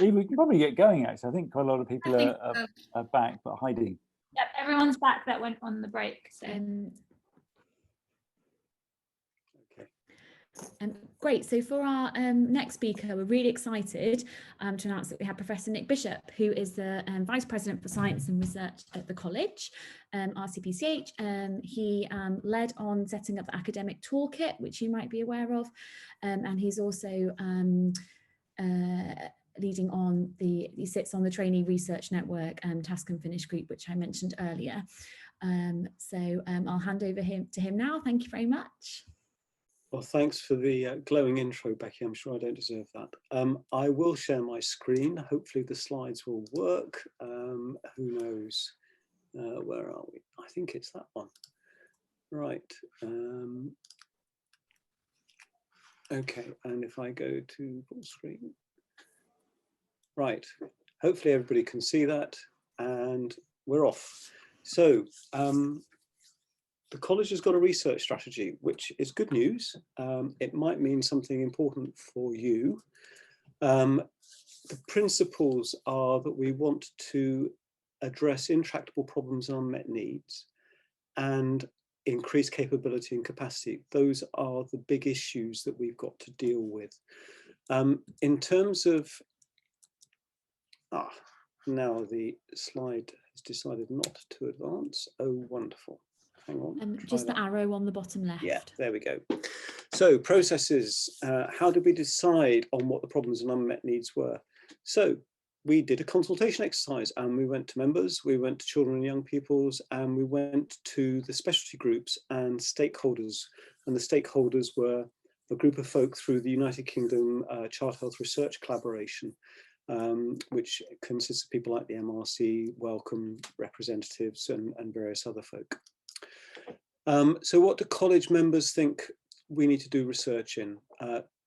Eva, we can probably get going, actually. I think quite a lot of people so. are back, but hiding. Yep, everyone's back that went on the break. So. Great. So for our next speaker, we're really excited to announce that we have Professor Nick Bishop, who is the Vice President for Science and Research at the college, RCPCH. He led on setting up the academic toolkit, which you might be aware of, and he's also leading on he sits on the Trainee Research Network Task and Finish group, which I mentioned earlier. I'll hand over to him now. Thank you very much. Well, thanks for the glowing intro, Becky. I'm sure I don't deserve that. I will share my screen. Hopefully the slides will work. Who knows? Where are we? I think it's that one. Right. Okay, and if I go to full screen. Right. Hopefully everybody can see that, and we're off. So, the college has got a research strategy, which is good news. It might mean something important for you. The principles are that we want to address intractable problems and unmet needs and increase capability and capacity. Those are the big issues that we've got to deal with. In terms of, now the slide has decided not to advance. Oh, wonderful. Hang on. Just the arrow on the bottom left. Yeah, there we go. So processes, how did we decide on what the problems and unmet needs were? So we did a consultation exercise and we went to members, we went to children and young peoples, and we went to the specialty groups and stakeholders. And the stakeholders were a group of folk through the United Kingdom Child Health Research Collaboration, which consists of people like the MRC, Wellcome representatives, and various other folk. So what do college members think we need to do research in?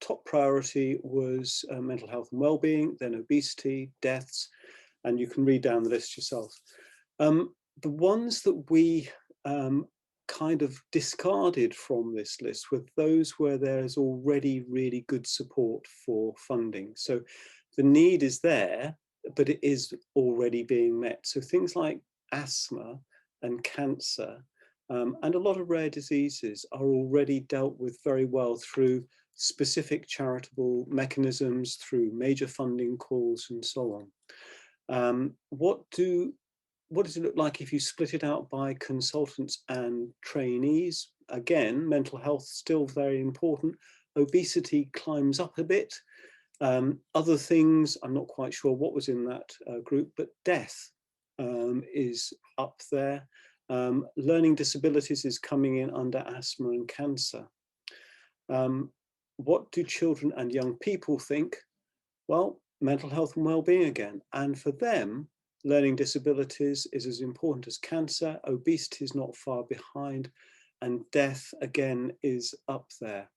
Top priority was mental health and well-being, then obesity, deaths, and you can read down the list yourself. The ones that we kind of discarded from this list were those where there's already really good support for funding. So the need is there, but it is already being met. So things like asthma and cancer and a lot of rare diseases are already dealt with very well through specific charitable mechanisms, through major funding calls and so on. What does it look like if you split it out by consultants and trainees? Again, mental health still very important. Obesity climbs up a bit. Other things, I'm not quite sure what was in that group, but death is up there. Learning disabilities is coming in under asthma and cancer. What do children and young people think? Well, mental health and well-being again. And for them, learning disabilities is as important as cancer. Obesity is not far behind, and death again is up there.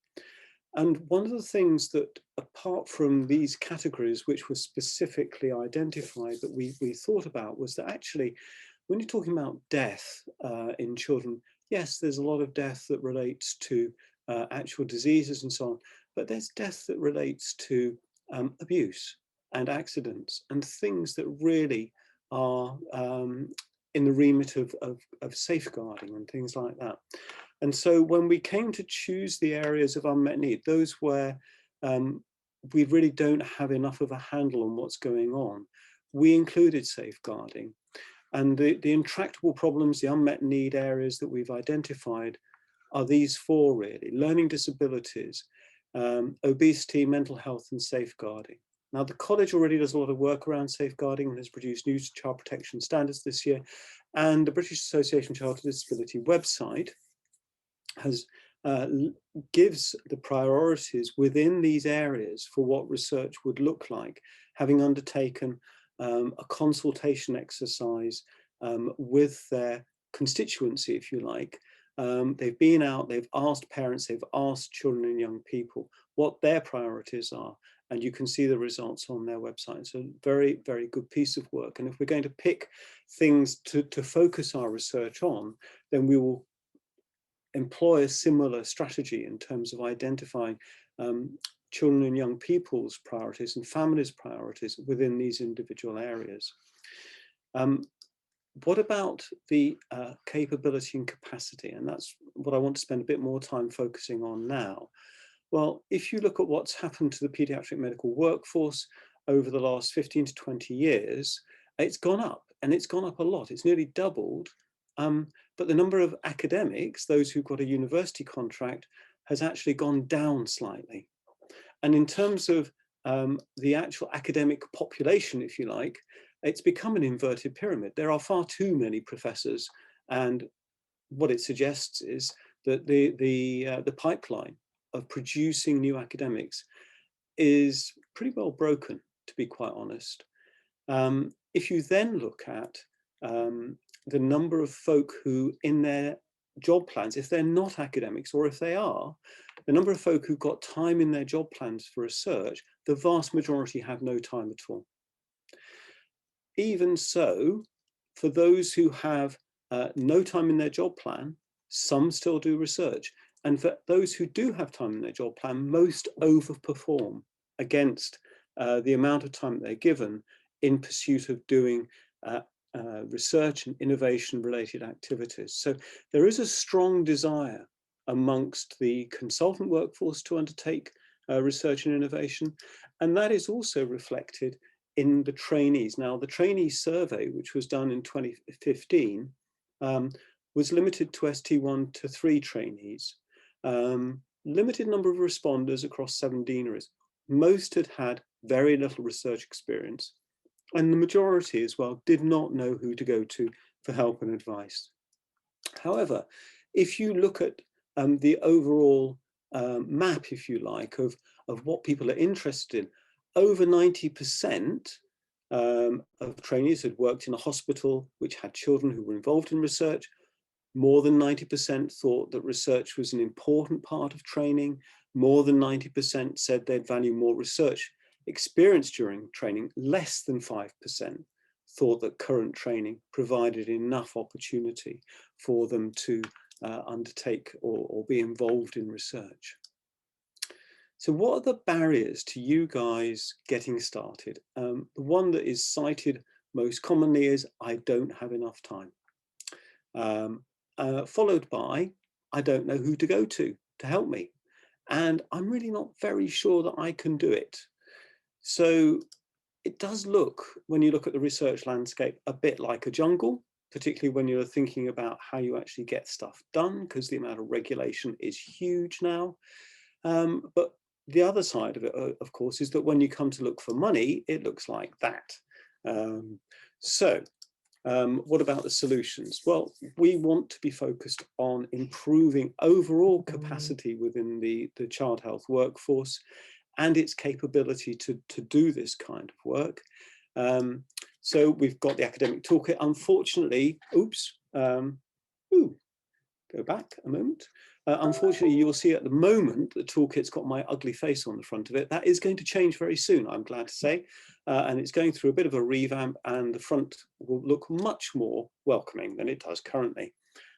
And one of the things that, apart from these categories, which were specifically identified that we thought about, was that actually, when you're talking about death in children, yes, there's a lot of death that relates to actual diseases and so on, but there's death that relates to abuse and accidents and things that really are in the remit of safeguarding and things like that. And so when we came to choose the areas of unmet need, those where we really don't have enough of a handle on what's going on, we included safeguarding. And the intractable problems, the unmet need areas that we've identified are these four really: learning disabilities, obesity, mental health, and safeguarding. Now, the college already does a lot of work around safeguarding and has produced new child protection standards this year. And the British Association of Child with Disability website has gives the priorities within these areas for what research would look like, having undertaken a consultation exercise with their constituency, if you like. They've been out, they've asked parents, they've asked children and young people what their priorities are, and you can see the results on their website. It's a very, very good piece of work. And if we're going to pick things to focus our research on, then we will employ a similar strategy in terms of identifying children and young people's priorities and families' priorities within these individual areas. What about the capability and capacity? And that's what I want to spend a bit more time focusing on now. Well, if you look at what's happened to the paediatric medical workforce over the last 15 to 20 years, it's gone up, and it's gone up a lot. It's nearly doubled. But the number of academics, those who've got a university contract, has actually gone down slightly. And in terms of the actual academic population, if you like, it's become an inverted pyramid. There are far too many professors, and what it suggests is that the pipeline of producing new academics is pretty well broken, to be quite honest. If you then look at the number of folk who in their job plans, if they're not academics, or if they are, the number of folk who've got time in their job plans for research, the vast majority have no time at all. Even so, for those who have no time in their job plan, some still do research. And for those who do have time in their job plan, most overperform against the amount of time they're given in pursuit of doing research and innovation related activities. So there is a strong desire amongst the consultant workforce to undertake research and innovation. And that is also reflected in the trainees. Now, the trainee survey, which was done in 2015, was limited to ST1 to 3 trainees. Limited number of responders across 7 deaneries. Most had very little research experience, and the majority as well did not know who to go to for help and advice. However, if you look at the overall map, if you like, of what people are interested in, over 90% of trainees had worked in a hospital which had children who were involved in research. More than 90% thought that research was an important part of training. More than 90% said they'd value more research experience during training. Less than 5% thought that current training provided enough opportunity for them to undertake or be involved in research. So what are the barriers to you guys getting started? The one that is cited most commonly is, I don't have enough time. Followed by, I don't know who to go to help me. And I'm really not very sure that I can do it. So it does look, when you look at the research landscape, a bit like a jungle, particularly when you're thinking about how you actually get stuff done, because the amount of regulation is huge now. But the other side of it, of course, is that when you come to look for money, it looks like that. What about the solutions? Well, we want to be focused on improving overall capacity within the child health workforce and its capability to do this kind of work. So we've got the academic toolkit. Unfortunately, go back a moment. Unfortunately, you'll see at the moment the toolkit's got my ugly face on the front of it. That is going to change very soon, I'm glad to say. And it's going through a bit of a revamp, and the front will look much more welcoming than it does currently,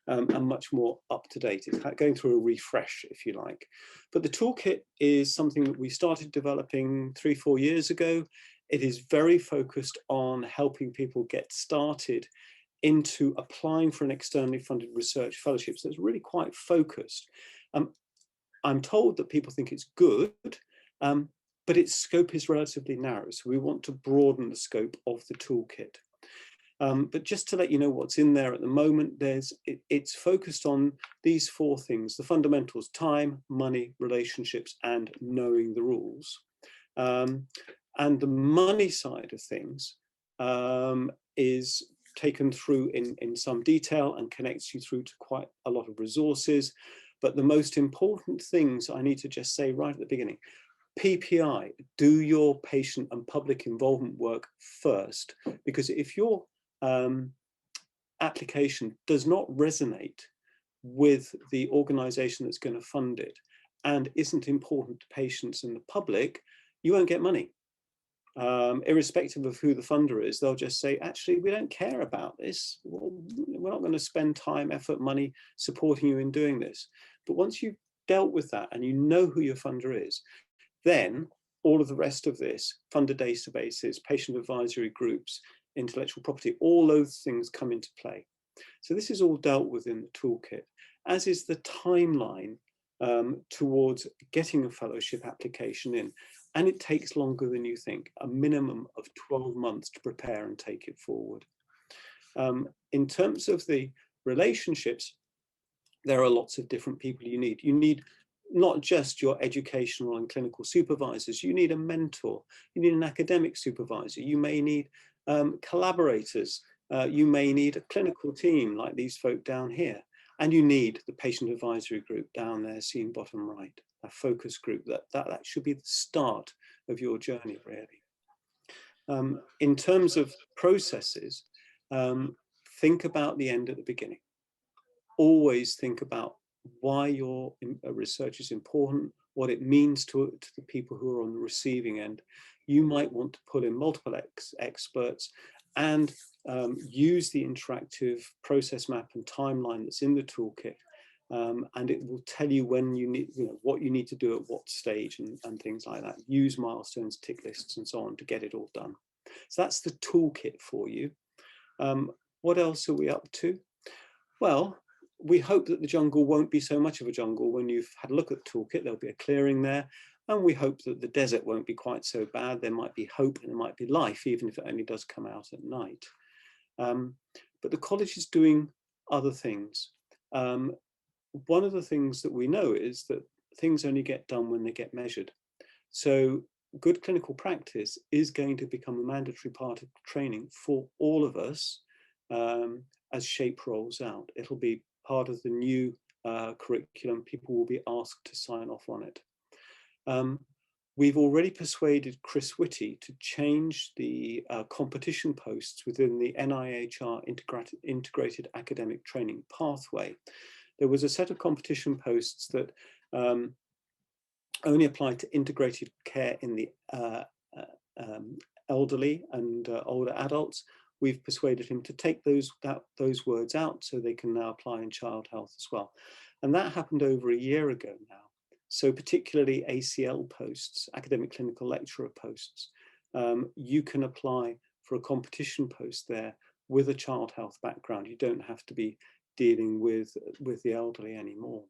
and much more up to date. It's going through a refresh, if you like. But the toolkit is something that we started developing 3-4 years ago. It is very focused on helping people get started into applying for an externally funded research fellowship. So it's really quite focused. I'm told that people think it's good, but its scope is relatively narrow. So we want to broaden the scope of the toolkit. But just to let you know what's in there at the moment, it's focused on these 4 things: the fundamentals: time, money, relationships, and knowing the rules. And the money side of things is taken through in some detail and connects you through to quite a lot of resources. But the most important things I need to just say right at the beginning: PPI, do your patient and public involvement work first, because if your application does not resonate with the organization that's going to fund it and isn't important to patients and the public, you won't get money. Irrespective of who the funder is, they'll just say, actually, we don't care about this. We're not going to spend time, effort, money supporting you in doing this. But once you've dealt with that and you know who your funder is, then all of the rest of this, funder databases, patient advisory groups, intellectual property, all those things come into play. So this is all dealt with in the toolkit, as is the timeline towards getting a fellowship application in. And it takes longer than you think, a minimum of 12 months to prepare and take it forward. In terms of the relationships, there are lots of different people you need. You need not just your educational and clinical supervisors, you need a mentor, you need an academic supervisor, you may need collaborators, you may need a clinical team like these folk down here, and you need the patient advisory group down there seen bottom right, a focus group. That should be the start of your journey, really. In terms of processes, think about the end at the beginning. Always think about why your research is important, what it means to the people who are on the receiving end. You might want to pull in multiple experts and use the interactive process map and timeline that's in the toolkit, and it will tell you when you need, what you need to do at what stage and things like that. Use milestones, tick lists, and so on to get it all done. So that's the toolkit for you. What else are we up to? Well, we hope that the jungle won't be so much of a jungle when you've had a look at the toolkit. There'll be a clearing there, and we hope that the desert won't be quite so bad. There might be hope and there might be life, even if it only does come out at night. But the college is doing other things. One of the things that we know is that things only get done when they get measured. So good clinical practice is going to become a mandatory part of training for all of us as SHAPE rolls out. It'll be part of the new curriculum. People will be asked to sign off on it. We've already persuaded Chris Whitty to change the competition posts within the NIHR integrated academic training pathway. There was a set of competition posts that only applied to integrated care in the elderly and older adults. We've persuaded him to take those words out so they can now apply in child health as well. And that happened over a year ago now. So particularly ACL posts, academic clinical lecturer posts, you can apply for a competition post there with a child health background. You don't have to be dealing with the elderly anymore.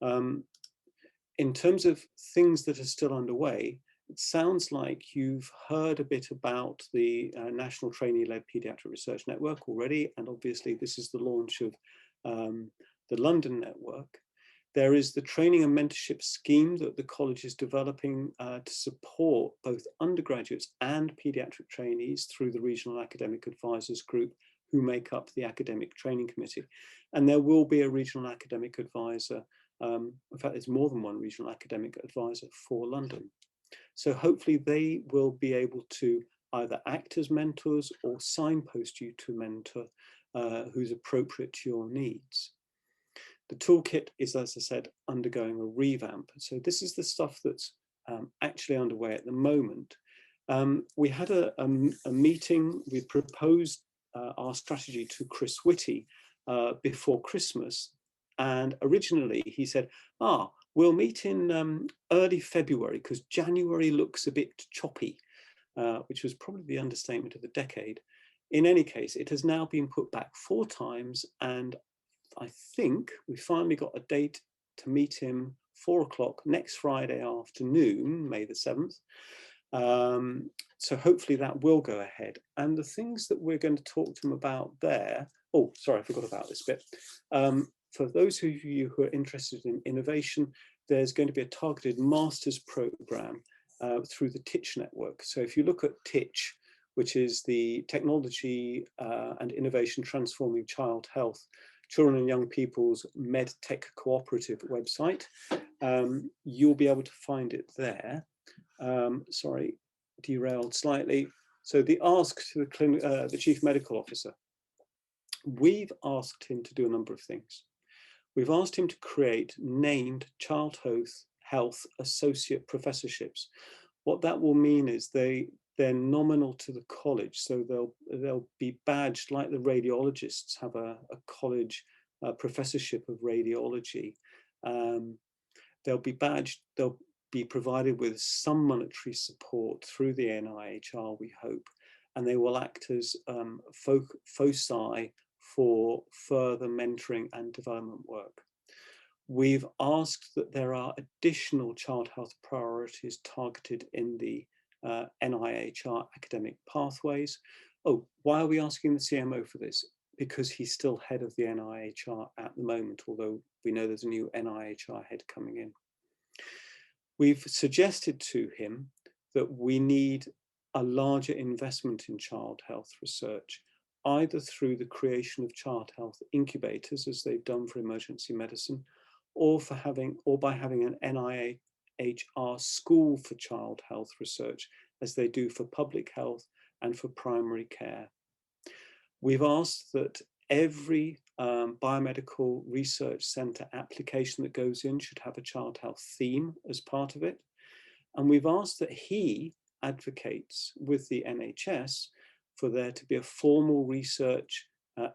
In terms of things that are still underway, it sounds like you've heard a bit about the National Trainee-Led Paediatric Research Network already, and obviously this is the launch of the London network. There is the training and mentorship scheme that the college is developing to support both undergraduates and paediatric trainees through the Regional Academic Advisors Group, who make up the Academic Training Committee. And there will be a regional academic advisor. In fact, there's more than one regional academic advisor for London. So hopefully they will be able to either act as mentors or signpost you to a mentor who's appropriate to your needs. The toolkit is, as I said, undergoing a revamp. So this is the stuff that's actually underway at the moment. We had a meeting. We proposed our strategy to Chris Whitty before Christmas. And originally he said, we'll meet in early February because January looks a bit choppy, which was probably the understatement of the decade. In any case, it has now been put back 4 times, and I think we finally got a date to meet him 4 o'clock next Friday afternoon, May the 7th. So hopefully that will go ahead. And the things that we're going to talk to him about there, oh, sorry, I forgot about this bit. For those of you who are interested in innovation, there's going to be a targeted master's program through the TICH network. So if you look at TICH, which is the Technology and Innovation Transforming Child Health, Children and Young People's MedTech Cooperative website, you'll be able to find it there. Sorry, derailed slightly. So the ask to the Chief Medical Officer, we've asked him to do a number of things. We've asked him to create named child health associate professorships. What that will mean is they're nominal to the college, so they'll be badged like the radiologists have a college professorship of radiology. They'll be badged, they'll be provided with some monetary support through the NIHR, we hope, and they will act as foci for further mentoring and development work. We've asked that there are additional child health priorities targeted in the NIHR academic pathways. Oh, why are we asking the CMO for this? Because he's still head of the NIHR at the moment, although we know there's a new NIHR head coming in. We've suggested to him that we need a larger investment in child health research, either through the creation of child health incubators, as they've done for emergency medicine, or by having an NIHR school for child health research, as they do for public health and for primary care. We've asked that every biomedical research centre application that goes in should have a child health theme as part of it. And we've asked that he advocates with the NHS for there to be a formal research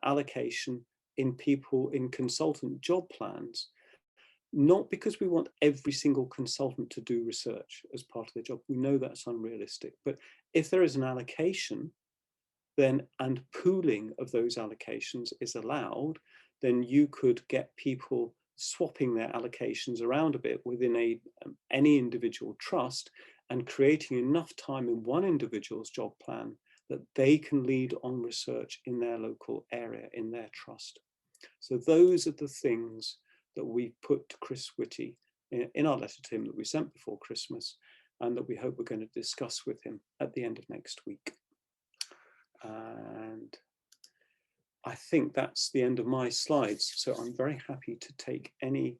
allocation in consultant job plans, not because we want every single consultant to do research as part of their job. We know that's unrealistic, but if there is an allocation, then and pooling of those allocations is allowed, then you could get people swapping their allocations around a bit within any individual trust and creating enough time in one individual's job plan that they can lead on research in their local area, in their trust. So those are the things that we put to Chris Whitty in our letter to him that we sent before Christmas, and that we hope we're going to discuss with him at the end of next week. And I think that's the end of my slides. So I'm very happy to take any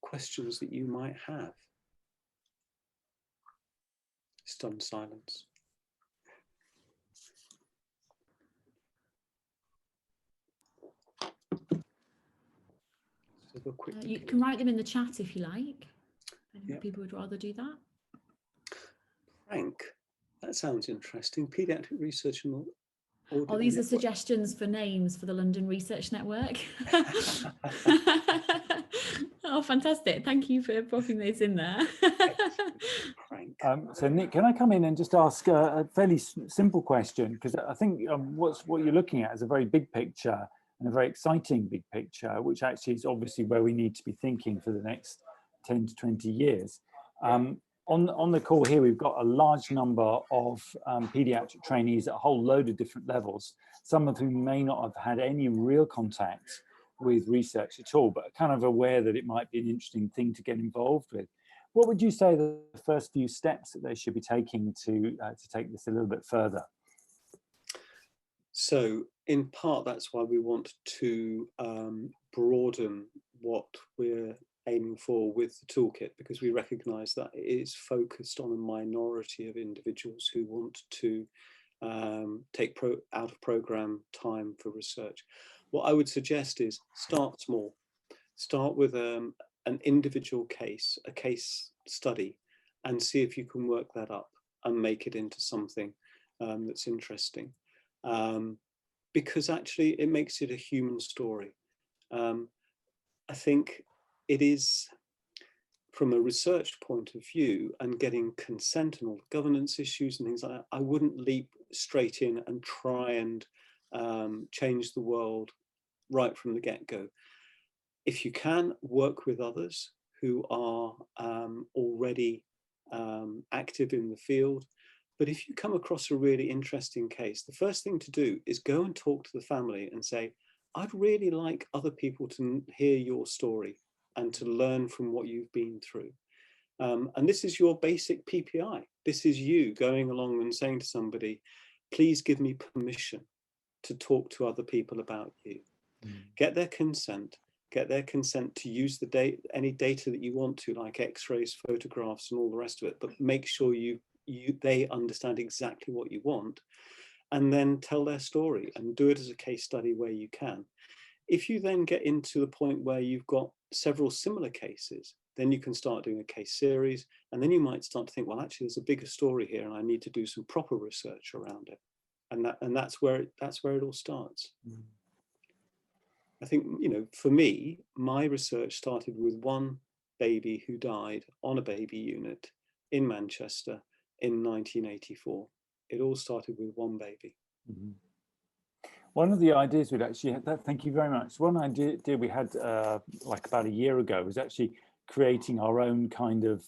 questions that you might have. Stunned silence. So you can write them in the chat if you like. Yeah. People would rather do that. Frank, that sounds interesting. Pediatric research and audit. Oh, these are suggestions for names for the London Research Network. Oh, fantastic. Thank you for popping those in there. Frank. So Nick, can I come in and just ask a fairly simple question? Because I think what you're looking at is a very big picture and a very exciting big picture, which actually is obviously where we need to be thinking for the next 10 to 20 years. On the call here, we've got a large number of paediatric trainees at a whole load of different levels, some of whom may not have had any real contact with research at all, but are kind of aware that it might be an interesting thing to get involved with. What would you say are the first few steps that they should be taking to take this a little bit further? So in part, that's why we want to broaden what we're aiming for with the toolkit, because we recognise that it is focused on a minority of individuals who want to take out of programme time for research. What I would suggest is start small. Start with an individual case, a case study, and see if you can work that up and make it into something that's interesting. Because actually it makes it a human story. I think it is, from a research point of view and getting consent and all the governance issues and things like that, I wouldn't leap straight in and try and change the world right from the get-go. If you can, work with others who are already active in the field. But if you come across a really interesting case, the first thing to do is go and talk to the family and say, I'd really like other people to hear your story and to learn from what you've been through. And this is your basic PPI. This is you going along and saying to somebody, please give me permission to talk to other people about you. Get their consent to use the any data that you want to, like x-rays, photographs and all the rest of it, but make sure they understand exactly what you want, and then tell their story and do it as a case study where you can. If you then get into the point where you've got several similar cases, then you can start doing a case series, and then you might start to think, well, actually there's a bigger story here and I need to do some proper research around it. And that's where it all starts. I think, you know, for me, my research started with one baby who died on a baby unit in Manchester in 1984. It all started with one baby. Mm-hmm. One of the ideas we'd actually had, thank you very much. One idea we had like about a year ago was actually creating our own kind of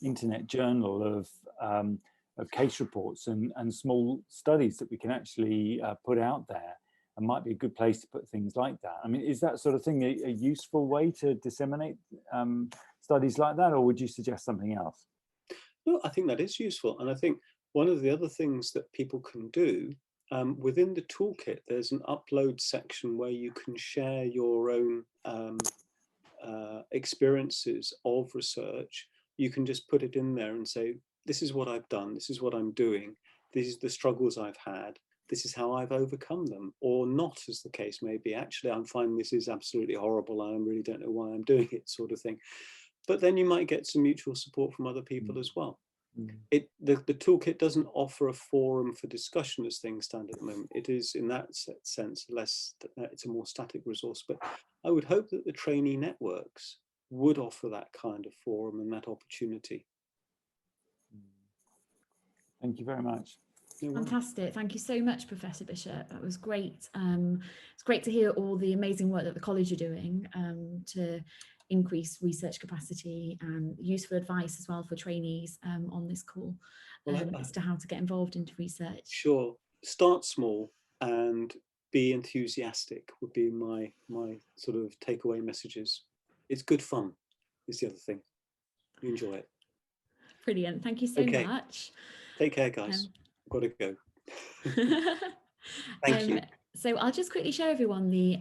internet journal of case reports and small studies that we can actually put out there, and might be a good place to put things like that. I mean, is that sort of thing a useful way to disseminate studies like that, or would you suggest something else? No, I think that is useful. And I think one of the other things that people can do within the toolkit, there's an upload section where you can share your own experiences of research. You can just put it in there and say, this is what I've done, this is what I'm doing, these are the struggles I've had, this is how I've overcome them, or not, as the case may be. Actually, I'm finding this is absolutely horrible, I really don't know why I'm doing it, sort of thing. But then you might get some mutual support from other people as well. The toolkit doesn't offer a forum for discussion as things stand at the moment. It is, in that sense, it's a more static resource. But I would hope that the trainee networks would offer that kind of forum and that opportunity. Thank you very much. Fantastic. Thank you so much, Professor Bishop. That was great. It's great to hear all the amazing work that the college are doing to increase research capacity, and useful advice as well for trainees on this call as to how to get involved into research. Sure. Start small and be enthusiastic would be my sort of takeaway messages. It's good fun is the other thing. You enjoy it. Brilliant. Thank you so much. Take care, guys. I've got to go. Thank you. So I'll just quickly show everyone the